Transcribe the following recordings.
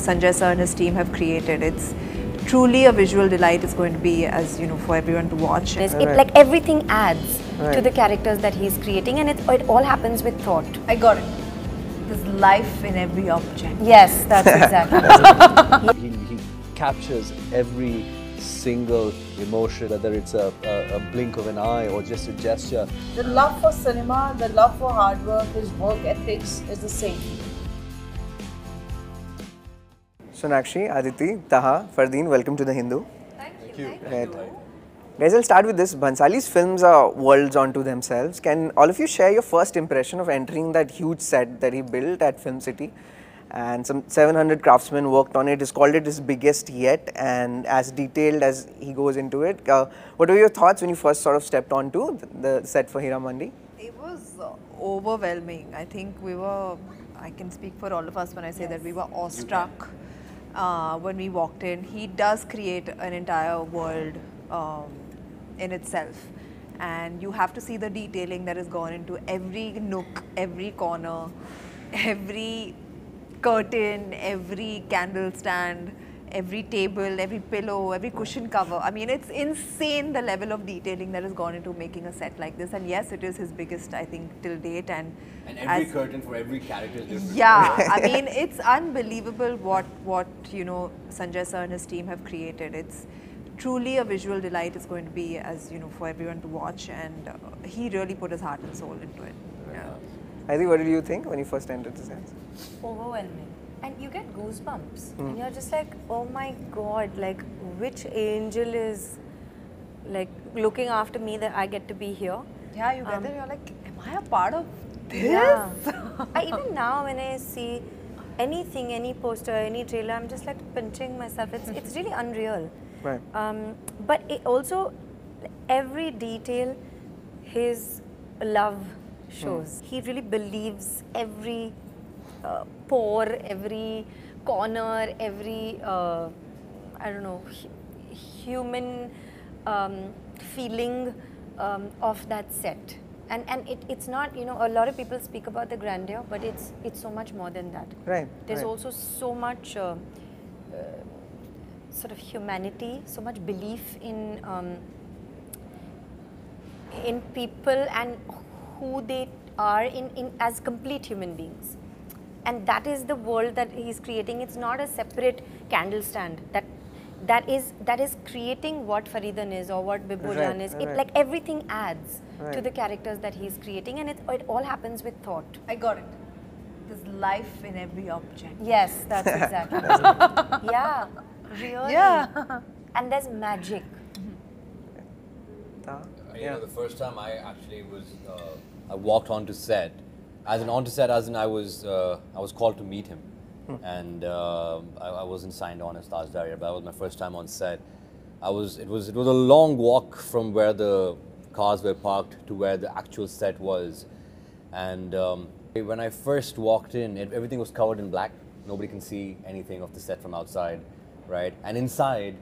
Sanjay sir and his team have created. It's truly a visual delight. It's going to be, as you know, for everyone to watch. Like everything adds to the characters that he's creating, and it all happens with thought. I got it. There's life in every object. Yes, that's exactly. He captures every single emotion, whether it's a blink of an eye or just a gesture. The love for cinema, the love for hard work, his work ethics is the same. Sonakshi, Aditi, Taha, Fardeen, welcome to The Hindu. Thank you. Right. Guys, I'll start with this. Bhansali's films are worlds unto themselves. Can all of you share your first impression of entering that huge set that he built at Film City? And some 700 craftsmen worked on it. He's called it his biggest yet, and as detailed as he goes into it. What were your thoughts when you first sort of stepped onto the set for Hira Mandi? It was overwhelming. I think I can speak for all of us when I say that we were awestruck when we walked in. He does create an entire world in itself, and you have to see the detailing that has gone into every nook, every corner, every curtain, every candle stand, every table, every pillow, every cushion cover. I mean, it's insane the level of detailing that has gone into making a set like this. And yes, it is his biggest, I think, till date. And every curtain for every character is different. Yeah, I mean, it's unbelievable what you know, Sanjay sir and his team have created. It's truly a visual delight. It's going to be, as you know, for everyone to watch. And he really put his heart and soul into it. Yeah. Adi, what did you think when you first entered the set? Overwhelming. And you get goosebumps. And you're just like, oh my God, like which angel is like looking after me that I get to be here? Yeah, you get there, you're like, am I a part of this? Yeah. Even now when I see anything, any poster, any trailer, I'm just like pinching myself. It's really unreal. Right. But it also, every detail, his love shows. He really believes every pore, every corner, every, I don't know, human feeling of that set. And it's not, you know, a lot of people speak about the grandeur, but it's so much more than that. Right. There's also so much sort of humanity, so much belief in people and who they are in as complete human beings. And that is the world that he's creating. It's not a separate candle stand. That is creating what Faridan is or what Bibhujan is. It, like everything adds to the characters that he's creating, and it all happens with thought. I got it. There's life in every object. Yes, that's exactly. Yeah, really. Yeah. And there's magic. You know, the first time I actually was, I walked onto set. As in I was called to meet him, and I wasn't signed on as Taj Daria, but that was my first time on set. It was a long walk from where the cars were parked to where the actual set was, and when I first walked in, everything was covered in black. Nobody can see anything of the set from outside, right? And inside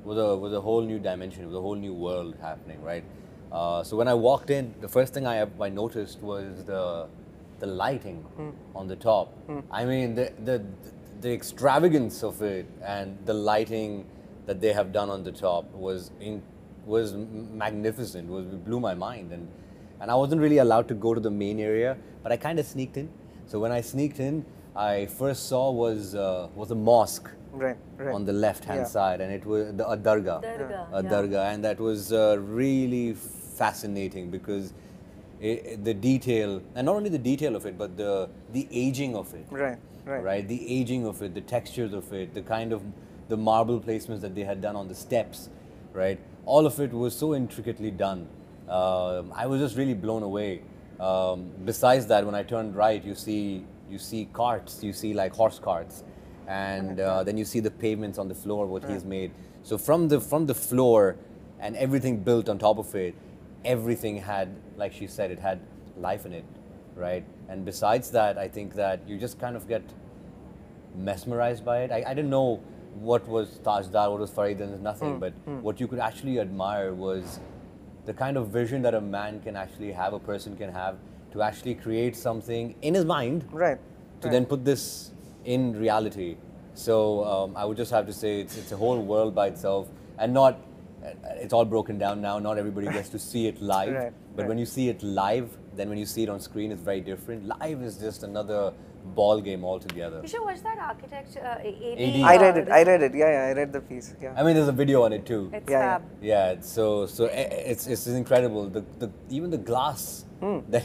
was a whole new dimension, was a whole new world happening, right? So when I walked in, the first thing I noticed was the lighting on the top. I mean, the extravagance of it and the lighting that they have done on the top was magnificent. It blew my mind, and I wasn't really allowed to go to the main area, but I kind of sneaked in. So when I sneaked in, I first saw was a mosque. Right. On the left-hand side, and it was a dargah, dargah, and that was really fascinating because the detail, and not only the detail of it, but the aging of it. Right. The aging of it, the textures of it, the kind of the marble placements that they had done on the steps, right? All of it was so intricately done. I was just really blown away. Besides that, when I turned right, you see carts, you see like horse carts. And then you see the pavements on the floor, what he's made. So from the floor and everything built on top of it, everything had, like she said, it had life in it, right? And besides that, I think that you just kind of get mesmerized by it. I didn't know what was Tajdar, what was Faridan, nothing, but what you could actually admire was the kind of vision that a man can actually have, a person can have, to actually create something in his mind, to then put this in reality, So I would just have to say it's a whole world by itself, and not it's all broken down now. Not everybody gets to see it live, Right, but when you see it live, then when you see it on screen, it's very different. Live is just another ball game altogether. You should watch that architecture. AD. I read it. I read it. Yeah, I read the piece. Yeah. I mean, there's a video on it too. It's Yeah, fab. Yeah, it's incredible. Even the glass that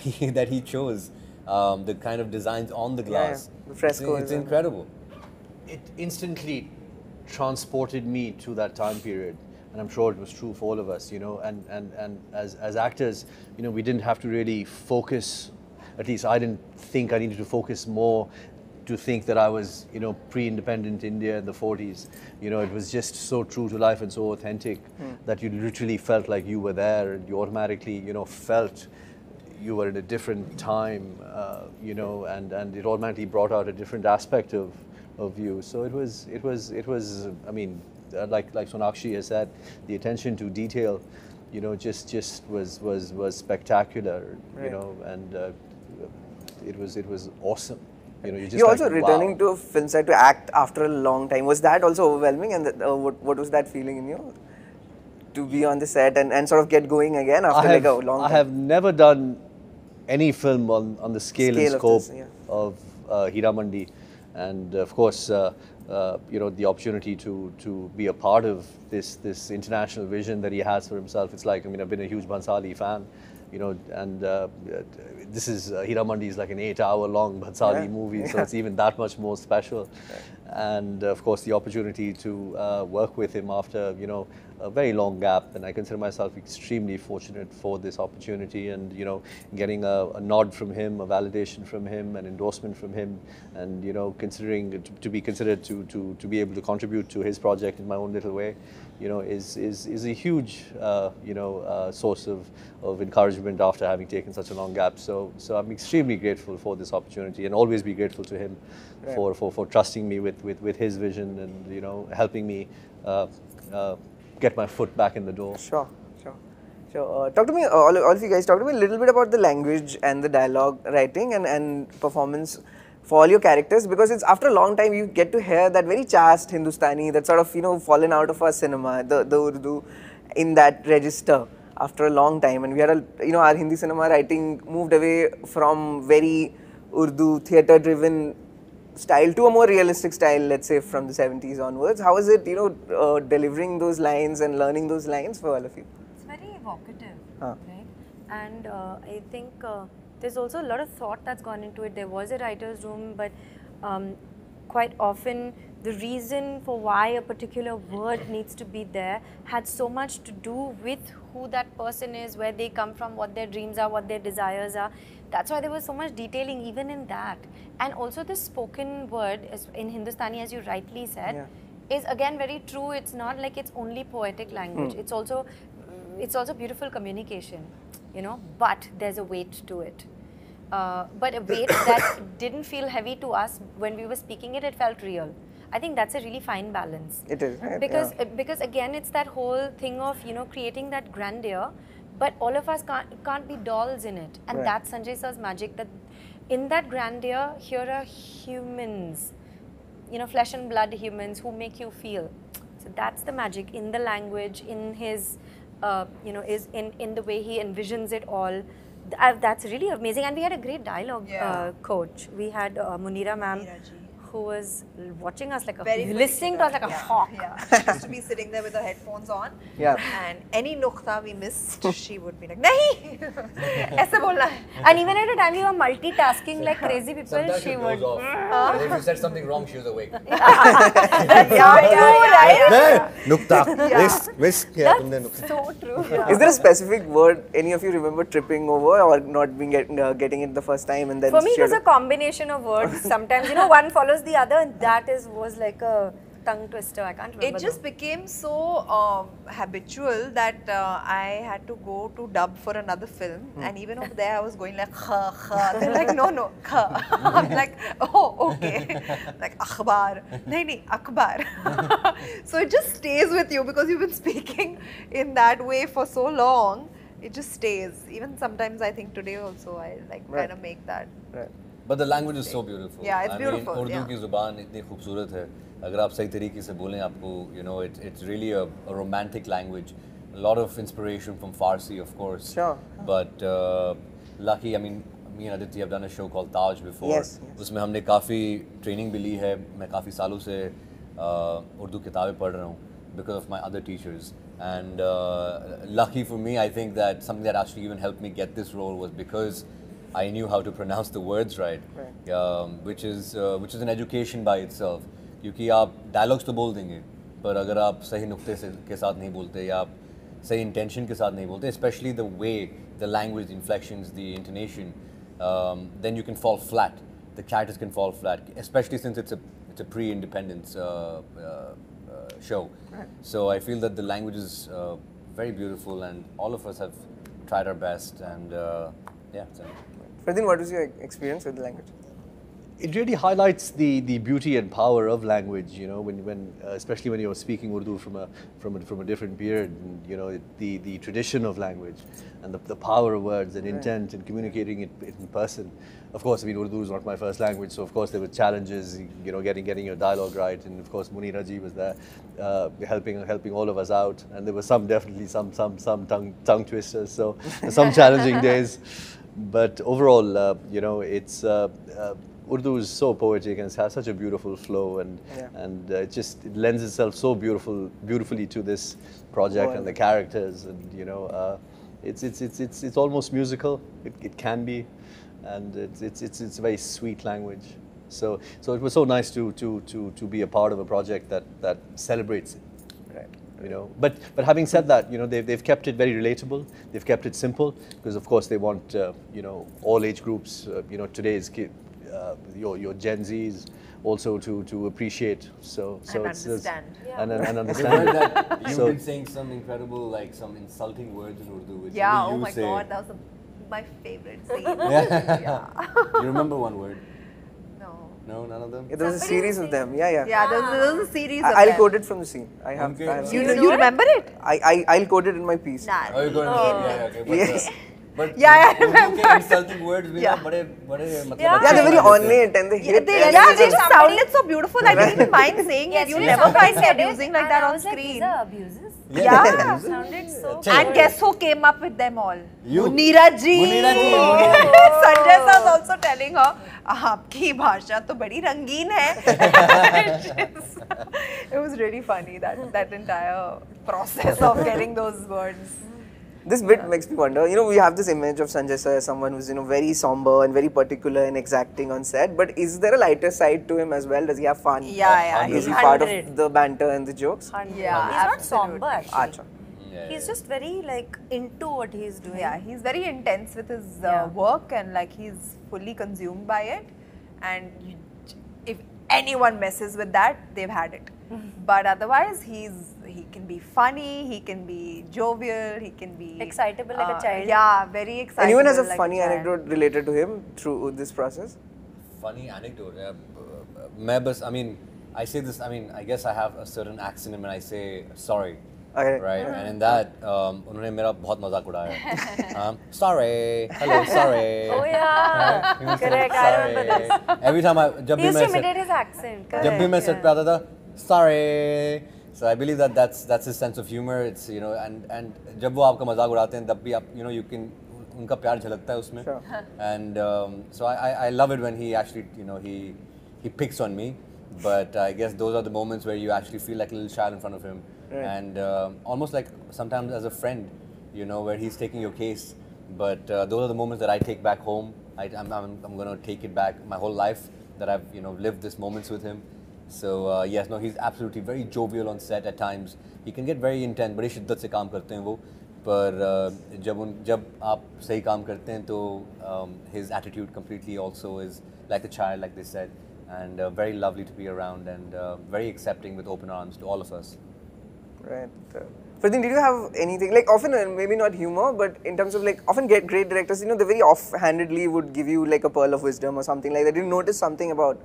he chose, the kind of designs on the glass. yeah. The fresco It's is incredible. It instantly transported me to that time period, and I'm sure it was true for all of us, you know. And as actors, you know, we didn't have to really focus. At least I didn't think I needed to focus more to think that I was, you know, pre-independent India in the 40s. You know, it was just so true to life and so authentic that you literally felt like you were there, and you automatically, you know, felt you were in a different time, you know, and it automatically brought out a different aspect of you. So it was. I mean, like Sonakshi has said, the attention to detail, you know, just was spectacular, you know, and it was awesome. You know, You're also like, returning wow. to a film set to act after a long time. Was that also overwhelming? And what was that feeling in you? To be on the set and sort of get going again after like a long time? I have never done any film on the scale and Scale of scope this, yeah. of Hiramandi, and of course, you know, the opportunity to be a part of this international vision that he has for himself. It's like, I mean, I've been a huge Bhansali fan, you know, and this is Hiramandi is like an 8-hour-long Bhansali movie, so it's even that much more special. And of course, the opportunity to work with him after, you know, a very long gap, and I consider myself extremely fortunate for this opportunity, and, you know, getting a nod from him, a validation from him, an endorsement from him, and, you know, considering to be considered to be able to contribute to his project in my own little way, you know, is a huge you know, source of encouragement after having taken such a long gap. So I'm extremely grateful for this opportunity, and always be grateful to him for trusting me with his vision, and, you know, helping me get my foot back in the door. Sure. Talk to me, all of you guys, talk to me a little bit about the language and the dialogue writing and performance for all your characters, because it's after a long time you get to hear that very chaste Hindustani that's sort of, you know, fallen out of our cinema, the Urdu in that register after a long time. And we had you know, our Hindi cinema writing moved away from very Urdu theatre-driven style to a more realistic style, let's say from the 70s onwards. How is it, you know, delivering those lines and learning those lines for all of you? It's very evocative, right? And I think there's also a lot of thought that's gone into it. There was a writer's room, but quite often the reason for why a particular word needs to be there had so much to do with who that person is, where they come from, what their dreams are, what their desires are. That's why there was so much detailing even in that. And also the spoken word in Hindustani, as you rightly said, is again very true. It's not like it's only poetic language. It's also beautiful communication, you know, but there's a weight to it. But a weight that didn't feel heavy to us when we were speaking it, it felt real. I think that's a really fine balance. It is, right? Because again, it's that whole thing of, you know, creating that grandeur, but all of us can't be dolls in it. And that's Sanjay sir's magic, that in that grandeur, here are humans, you know, flesh and blood humans who make you feel. So that's the magic in the language, in his, you know, is in the way he envisions it all. That's really amazing. And we had a great dialogue coach. We had Munira ma'am, who was watching us like listening to us like a hawk. She used to be sitting there with her headphones on. Yeah. And any nukta we missed, she would be like, "Nahi, aise bolna hai." And even at a time we were multitasking like crazy people, Sometimes she she would. goes off. If you said something wrong, she was awake. Nukta. Whisk. That's so true. Is there a specific word any of you remember tripping over or not being getting it the first time and then? For me, it was a combination of words. Sometimes, you know, one follows the other, and that was like a tongue twister. I can't remember. It just became so habitual that I had to go to dub for another film, and even over there I was going like kha kha. They're like, no kha. I'm like, oh okay, like akhbar. Nahi akhbar. So it just stays with you because you've been speaking in that way for so long. It just stays. Even sometimes I think today also I like kind of make that. Right. But the language is so beautiful. Yeah, it's I beautiful, mean, Urdu yeah. की ज़ुबान इतनी खूबसूरत है अगर आप सही तरीके से बोलें आपको it's really a romantic language. A lot of inspiration from Farsi, of course. Sure. But lucky, I mean, me and Aditya have done a show called Taj before. Yes. उसमें हमने काफ़ी ट्रेनिंग भी ली है. मैं काफ़ी सालों से उर्दू किताबें पढ़ रहा हूँ because of my other teachers. And lucky for me, I think that something that actually even helped me get this role was because I knew how to pronounce the words right. Which is an education by itself. क्योंकि आप dialogues तो बोल देंगे, पर अगर आप सही नुक्ते के साथ नहीं बोलते या आप सही intention के साथ नहीं बोलते, especially the way, the language, the inflections, the intonation, then you can fall flat. The characters can fall flat, especially since it's a pre-independence show. So I feel that the language is very beautiful, and all of us have tried our best. And yeah. So. Ferdin, what was your experience with the language? It really highlights the beauty and power of language, you know, when especially when you're speaking Urdu from a different period, and, you know, the tradition of language and the power of words and intent and communicating it in person. Of course, I mean, Urdu is not my first language, so of course there were challenges, you know, getting your dialogue right, and of course Munira ji was there helping all of us out, and there were definitely some tongue twisters, so some challenging days, but overall, you know, it's. Urdu is so poetic and it has such a beautiful flow, and it lends itself so beautifully to this project and the characters, and you know, it's almost musical. It can be, and it's a very sweet language. So it was so nice to be a part of a project that celebrates it. Right. You know, but having said that, you know, they've kept it very relatable. They've kept it simple because of course they want you know, all age groups. You know, today's kid. Your Gen Zs also to appreciate, so and it's understand. and I've understand. heard that you've So- been saying some incredible, like some insulting words in Urdu, which Yeah, only oh you my say. god, that was my favorite scene. Yeah. You remember one word? No. No, none of them. Yeah, there was a series of them. Yeah. Yeah, there's a series of I'll them. quote it from the scene. I have. Okay. I have You, seen it. you remember it? I'll quote it in my piece. Nah. Oh, you're going to yeah, okay. But, Yes. But Yeah, I Urdu remember. के insulting words भी ना Yeah. बड़े मतलब Yeah, Yeah, they're very अच्छे ornate and they hit. They everything. just sounded so beautiful. I didn't even mind saying it. You'll never find me said it, abusing like and that I on was like, screen. these are abuses. Yeah. Sounded so And guess who came up with them all? You. Munira ji. Munira ji. Sanjay sir was also telling her, आपकी भाषा तो बड़ी रंगीन है. It was really funny, that entire process of getting those words. This bit makes me wonder, you know, we have this image of Sanjay sir as someone who's, you know, very somber and very particular and exacting on set, but is there a lighter side to him as well? Does he have fun? Yeah, Is he's he part of 100. the banter and the jokes? Yeah, He's not absolutely. somber actually. Acha. He's just very like into what he's doing. Yeah, he's very intense with his Yeah. work, and like he's fully consumed by it. And if anyone messes with that, they've had it. But otherwise, he can be funny, he can be jovial, he can be Excitable like a child. Yeah, very excitable. Anyone has a like funny child. anecdote related to him through this process? Funny anecdote. I mean, I say this. I mean, I guess I have a certain accent when I say sorry. Okay. Right, and in that, उन्होंने मेरा बहुत मजाक उड़ाया. Sorry, hello, sorry. Oh yeah, He would say, correct. I remember "Sorry." this. Every time जब He भी used मैं to imitate his accent. जब भी मैं set पे आता था, sorry. So I believe that's his sense of humor. It's, you know, and जब वो आपका मजाक उड़ाते हैं, तब भी आप, you know, you can उनका प्यार झलकता है उसमें. Sure. And so I love it when he actually, you know, he picks on me. But I guess those are the moments where you actually feel like a little child in front of him. Right. And almost like sometimes as a friend, you know, where he's taking your case. But those are the moments that I take back home. I'm going to take it back my whole life that I've, you know, lived these moments with him. So yes, no, he's absolutely very jovial on set at times. He can get very intense, बड़ी शिद्दत से काम करते हैं वो. पर जब आप सही काम करते हैं तो his attitude completely also is like a child, like they said, and very lovely to be around, and very accepting with open arms to all of us. Right. Ferdin, did you have anything, like often, maybe not humor, but in terms of like, often get great directors, you know, they very offhandedly would give you like a pearl of wisdom or something like that. Did you notice something about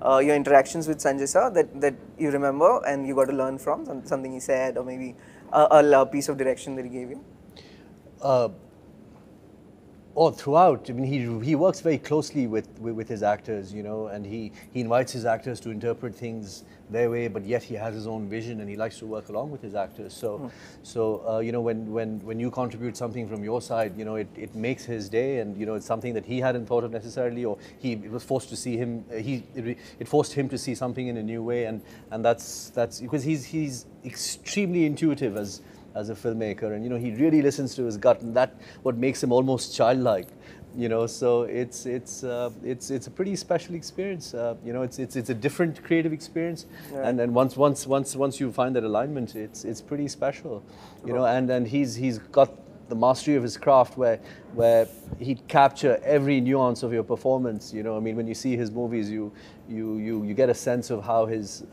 your interactions with Sanjay sir that you remember and you got to learn from, something he said, or maybe a piece of direction that he gave you? Oh, throughout. I mean, he works very closely with his actors, you know, and he invites his actors to interpret things their way, but yet he has his own vision and he likes to work along with his actors. So, you know, when you contribute something from your side, you know, it makes his day, and you know, it's something that he hadn't thought of necessarily, or it was forced to see him. It forced him to see something in a new way, and that's because he's extremely intuitive as a filmmaker, and you know, he really listens to his gut, and that what makes him almost childlike, you know. So it's a pretty special experience. You know, it's a different creative experience, and then once you find that alignment, it's pretty special, you know. And he's got the mastery of his craft where he'd capture every nuance of your performance, you know. I mean, when you see his movies, you get a sense of how his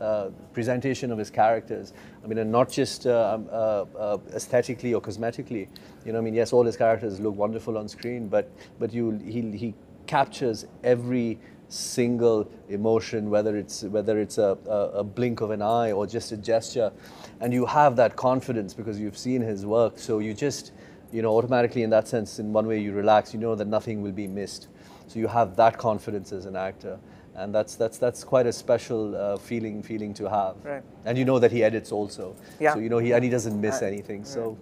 presentation of his characters, I mean, and not just aesthetically or cosmetically, you know. I mean, yes, all his characters look wonderful on screen, but he captures every single emotion, whether it's a blink of an eye or just a gesture, and you have that confidence because you've seen his work. So you just, you know, automatically in that sense, in one way you relax, you know that nothing will be missed. So you have that confidence as an actor, and that's quite a special feeling to have. Right. And you know that he edits also. Yeah. So you know he doesn't miss anything. So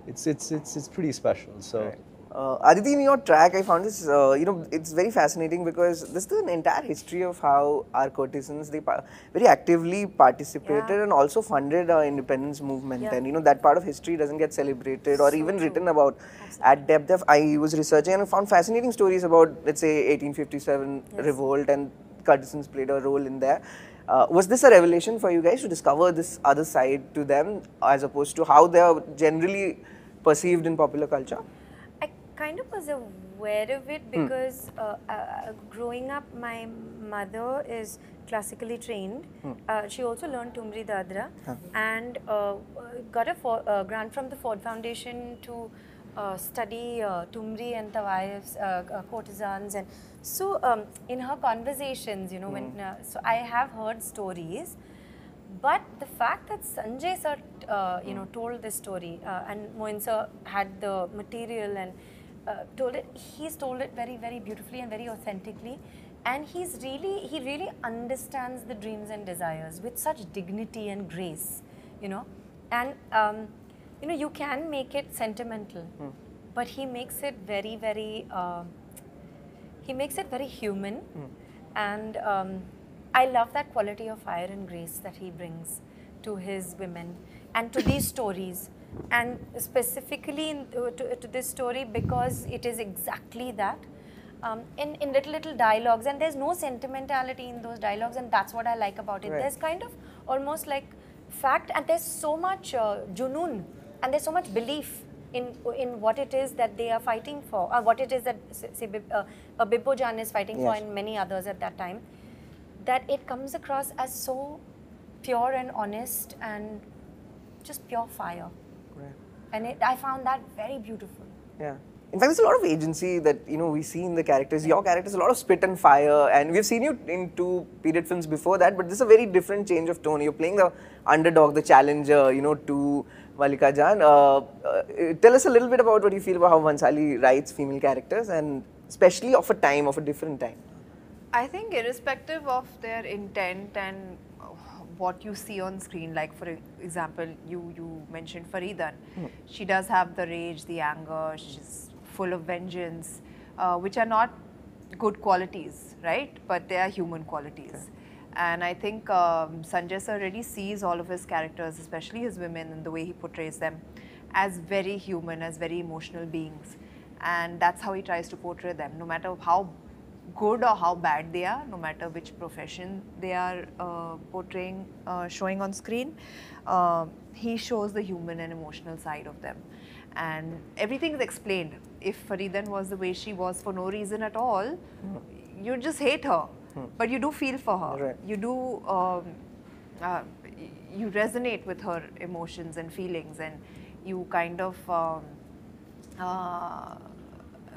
it's pretty special. So. Right. Aditi, in your track, I found this, you know, it's very fascinating because this is an entire history of how our courtesans, they very actively participated and also funded our independence movement. And, you know, that part of history doesn't get celebrated or even written about at depth. I was researching and I found fascinating stories about, let's say, 1857 revolt, and courtesans played a role in there. Was this a revelation for you guys to discover this other side to them as opposed to how they are generally perceived in popular culture? I kind of was aware of it because growing up, my mother is classically trained. She also learned Tumri Dadra and got a grant from the Ford Foundation to study Tumri and Tawai's courtesans. And so in her conversations, you know, when so I have heard stories. But the fact that Sanjay sir, you know, told this story and Moin sir had the material and he's told it very, very beautifully and very authentically, and he really understands the dreams and desires with such dignity and grace, you know. And you know, you can make it sentimental, but he makes it very, very human, and I love that quality of fire and grace that he brings to his women and to these stories, and specifically to this story because it is exactly that. In little dialogues, and there's no sentimentality in those dialogues, and that's what I like about it. Right. There's kind of almost like fact, and there's so much junoon, and there's so much belief in what it is that they are fighting for, or what it is that say Bibbo Jan is fighting for, and many others at that time, that it comes across as so pure and honest and just pure fire. Right. And I found that very beautiful. Yeah. In fact, there's a lot of agency that, you know, we see in the characters. Your characters, a lot of spit and fire, and we've seen you in 2 period films before that, but this is a very different change of tone. You're playing the underdog, the challenger, you know, to Mallika Jan. Tell us a little bit about what you feel about how Bhansali writes female characters, and especially of a different time. I think irrespective of their intent and what you see on screen, like for example, you mentioned Faridan, she does have the rage, the anger, she's full of vengeance, which are not good qualities, right? But they are human qualities. Okay. And I think Sanjay sir really sees all of his characters, especially his women, and the way he portrays them, as very human, as very emotional beings. And that's how he tries to portray them, no matter how good or how bad they are, no matter which profession they are portraying, showing on screen. He shows the human and emotional side of them. And everything is explained. If Faridan was the way she was for no reason at all, you just hate her. But you do feel for her. Right. You do, you resonate with her emotions and feelings, and you kind of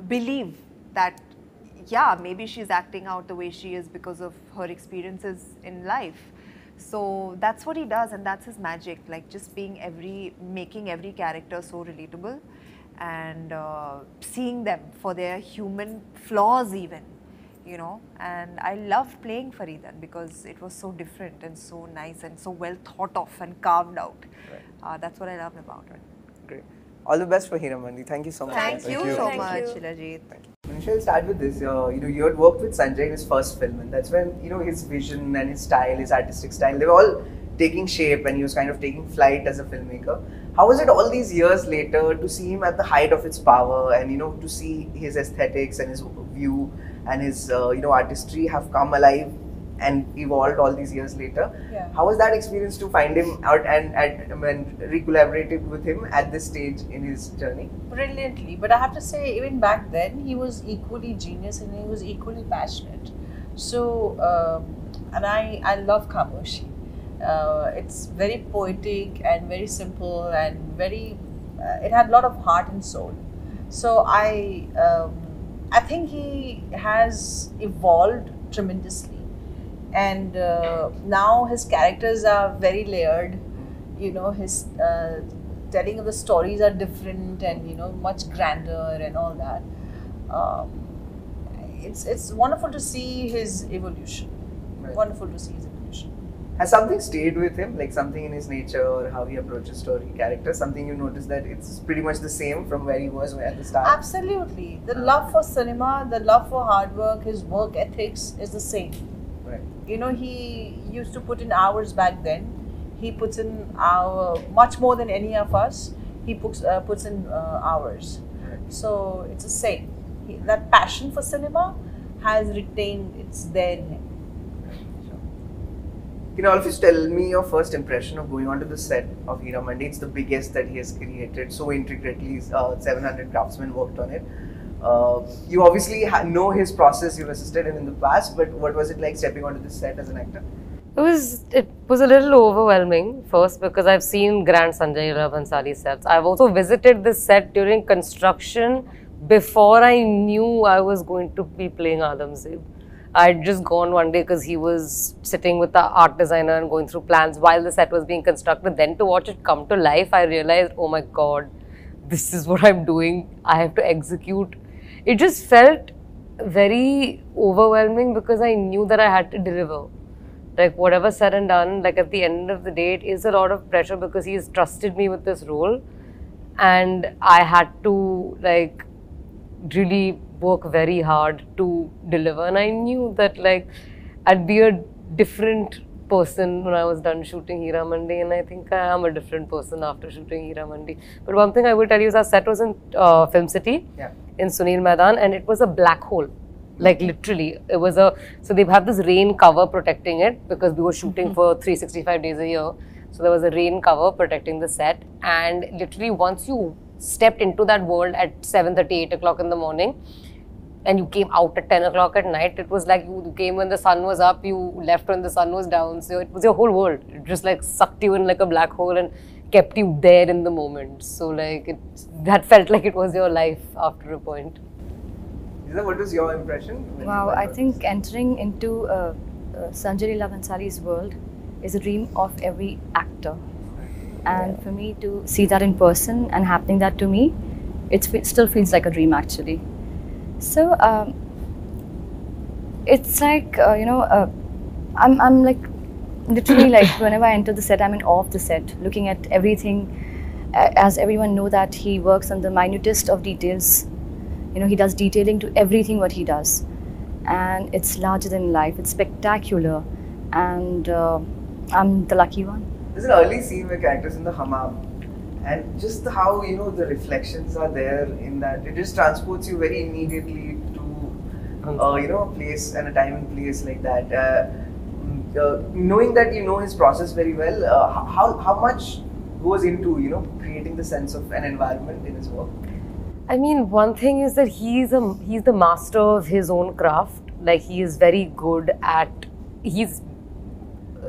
believe that, yeah, maybe she's acting out the way she is because of her experiences in life. So that's what he does, and that's his magic, like just being making every character so relatable. and seeing them for their human flaws even, you know. And I loved playing Faridan because it was so different and so nice and so well thought of and carved out. That's what I loved about it. Great. All the best for Heeramandi. Thank you so much. Thank you so Thank much, you. Shilajit. Manish, I'll start with this. You had worked with Sanjay in his first film, and that's when his vision and his style, his artistic style, they were all taking shape, and he was kind of taking flight as a filmmaker. How was it all these years later to see him at the height of its power, and to see his aesthetics and his view and his artistry have come alive and evolved all these years later? Yeah. How was that experience to find him out and re-collaborated with him at this stage in his journey? Brilliantly, but I have to say, even back then, he was equally genius and he was equally passionate. So, and I love Khamoshi. It's very poetic and very simple and very, it had a lot of heart and soul. So I think he has evolved tremendously. And now his characters are very layered, his telling of the stories are different and much grander and all that. It's wonderful to see his evolution. Right. Wonderful to see his evolution. Has something stayed with him, like something in his nature or how he approaches story characters, something you noticed that it's pretty much the same from where he was at the start? Absolutely. The love for cinema, the love for hard work, his work ethics is the same. Right. He used to put in hours back then. He puts in much more than any of us. He puts in hours. Right. So it's the same. That passion for cinema has retained. It's there in him. All of you tell me your first impression of going onto the set of Heeramandi. It's the biggest that he has created so intricately. 700 craftsmen worked on it. You obviously know his process. You've assisted him in the past, but what was it like stepping onto the set as an actor? It was a little overwhelming first because I've seen Grand Sanjay Leela Bhansali sets. I've also visited this set during construction before I knew I was going to be playing Aurangzeb. I'd just gone one day because he was sitting with the art designer and going through plans while the set was being constructed. Then to watch it come to life, I realized, oh my God, this is what I'm doing. I have to execute. It just felt very overwhelming because I knew that I had to deliver. Like whatever said and done, like at the end of the day, it is a lot of pressure because he's trusted me with this role. And I had to like really work very hard to deliver, and I knew that like I'd be a different person when I was done shooting Heeramandi, and I think I am a different person after shooting Heeramandi. But one thing I will tell you is our set was in Film City, in Sunil Maidan, and it was a black hole. Like literally, it was so they have this rain cover protecting it because we were shooting for 365 days a year. So there was a rain cover protecting the set, and literally once you stepped into that world at 7:30, 8 o'clock in the morning, and you came out at 10 o'clock at night, it was like you came when the sun was up, you left when the sun was down. So it was your whole world. It just like sucked you in like a black hole and kept you there in the moment. So like that felt like it was your life after a point. Isa, what was your impression? Wow, I think entering into Sanjay Leela Bhansali's world is a dream of every actor. And for me to see that in person and happening that to me, it still feels like a dream actually. So it's like, I'm like literally like whenever I enter the set, I'm in awe of the set, looking at everything. As everyone know that he works on the minutest of details. He does detailing to everything what he does. And it's larger than life, it's spectacular. And I'm the lucky one. There's an early scene where characters in the hammam, and just how the reflections are there in that, it just transports you very immediately to a place and a time and place like that. Knowing that you know his process very well, how much goes into creating the sense of an environment in his work? I mean, one thing is that he's the master of his own craft. Like he is very good at, he's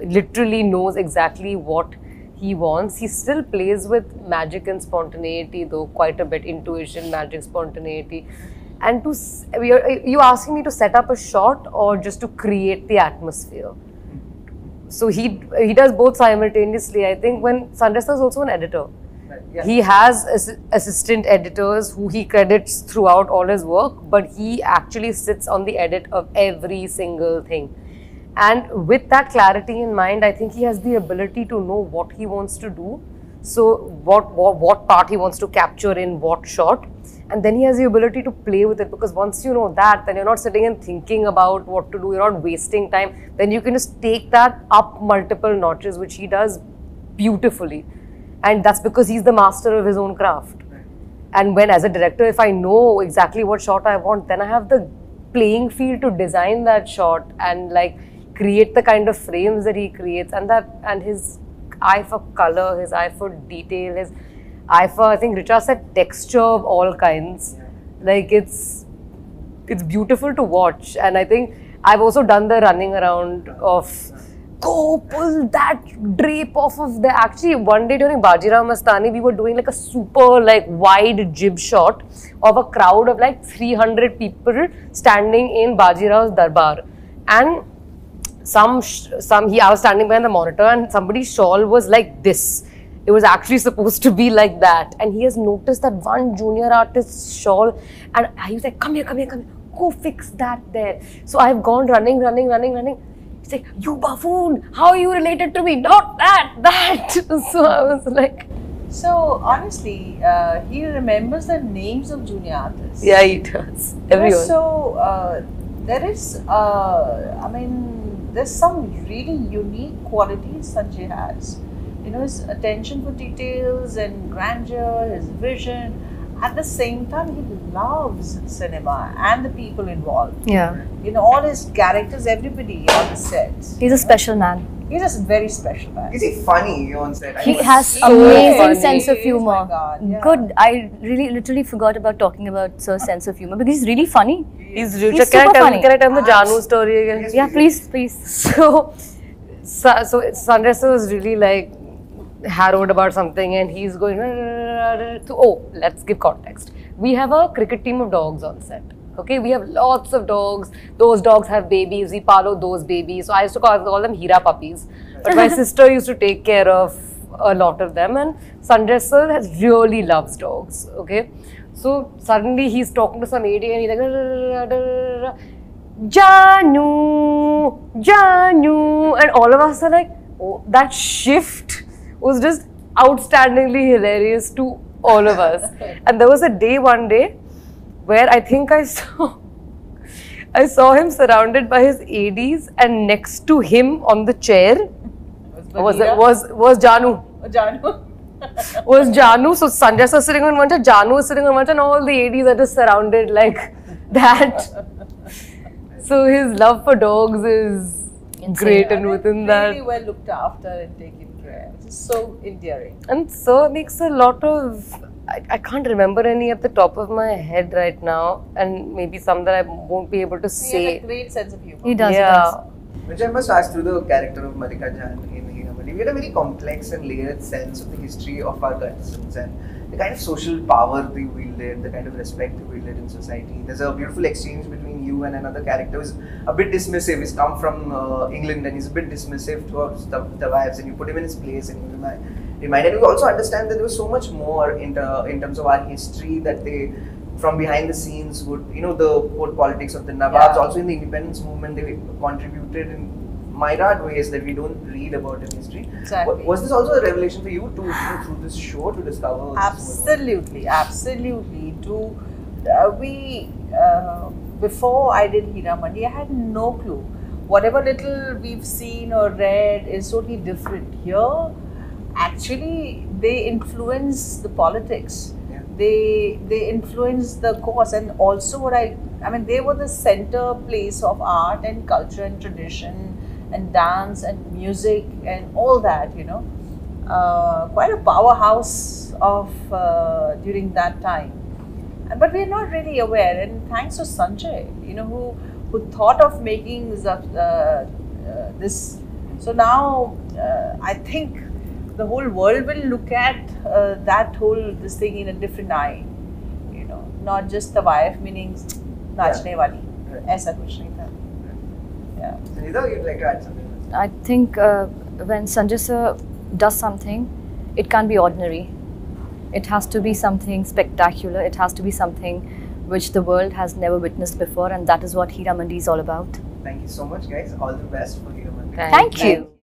literally knows exactly what he wants. He still plays with magic and spontaneity though, quite a bit, intuition, magic, spontaneity. And you asking me to set up a shot or just to create the atmosphere? So he does both simultaneously. I think when Sanjay is also an editor. He has assistant editors who he credits throughout all his work, but he actually sits on the edit of every single thing. And with that clarity in mind, I think he has the ability to know what he wants to do. So what part he wants to capture in what shot, and then he has the ability to play with it, because once you know that, then you're not sitting and thinking about what to do, you're not wasting time. Then you can just take that up multiple notches, which he does beautifully. And that's because he's the master of his own craft. And when, as a director, if I know exactly what shot I want, then I have the playing field to design that shot and like create the kind of frames that he creates, and his eye for color, his eye for detail, his eye for, I think Richa said, texture of all kinds. Like it's beautiful to watch. And I think I've also done the running around of go pull that drape off of the. Actually, one day during Bajirao Mastani, we were doing like a super like wide jib shot of a crowd of like 300 people standing in Bajirao's Darbar, and I was standing behind the monitor, and somebody's shawl was like this. It was actually supposed to be like that, and he has noticed that one junior artist's shawl, and he was like, come here, go fix that there. So I've gone running. He's like, you buffoon, how are you related to me? Not that. So I was like... So honestly, he remembers the names of junior artists. Yeah, he does. Everyone. So there is, I mean, there's some really unique qualities Sanjay has. You know, his attention for details and grandeur, his vision. At the same time, he loves cinema and the people involved. Yeah. You know, all his characters, everybody on the set. He's a special man. He's a very special man. Is he funny on set? He has so amazing funny. sense of Oh humor. my God, yeah. Good. I literally forgot about talking about Sir's sense of humor because he's really funny. He's super funny. Can I tell the Janu story again? Yeah, please. So Sanjay sir was really like harrowed about something, and he's going let's give context. We have a cricket team of dogs on set. Okay, we have lots of dogs. Those dogs have babies. We follow those babies. So I used to call them Hira puppies. But my sister used to take care of a lot of them, and Sanjay sir really loves dogs. Okay, so suddenly he's talking to some AD and he's like Janu, and all of us are like, oh, that shift was just outstandingly hilarious to all of us. And there was one day where I think I saw him surrounded by his ADs, and next to him on the chair was Janu. Janu. Was Janu. So Sanjay was sitting on one chair, Janu was sitting on one chair, and all the ADs are just surrounded like that. So his love for dogs is great, and within that, really well looked after and taken care. It's so endearing. and so it makes a lot of. I can't remember any at the top of my head right now, and maybe some that I won't be able to He say. has a great sense of humor. He does. Yeah. Which I must ask, through the character of Malika Jan in Hira Mandi, we had a very complex and layered sense of the history of our contestants and the kind of social power they wielded, the kind of respect they wielded in society. There's a beautiful exchange between you and another character who's a bit dismissive. He's come from England and he's a bit dismissive towards the wives, and you put him in his place and you reminded. We also understand that there was so much more in terms of our history that they, from behind the scenes, would, you know, the politics of the Nawabs, Yeah. also in the independence movement, they contributed in myriad ways that we don't read about in history. Exactly. Was this also a revelation for you to, through this show, to discover? Absolutely. Before I did Hira Mandi, I had no clue. Whatever little we've seen or read is totally different. Here, actually, they influence the politics. Yeah. They influence the cause, and also what I mean, they were the center place of art and culture and tradition and dance and music and all that, you know. Quite a powerhouse of during that time. But we're not really aware, and thanks to Sanjay, you know, who thought of making this. So now I think the whole world will look at this thing in a different eye, you know, not just the wife meaning नाचने वाली, ऐसा कुछ नहीं था. Yeah. Sunita, you'd like to add something? I think when Sanjay sir does something, it can't be ordinary. It has to be something spectacular. It has to be something which the world has never witnessed before, and that is what Heera Mandi is all about. Thank you so much, guys. All the best for Heera Mandi. Thank you.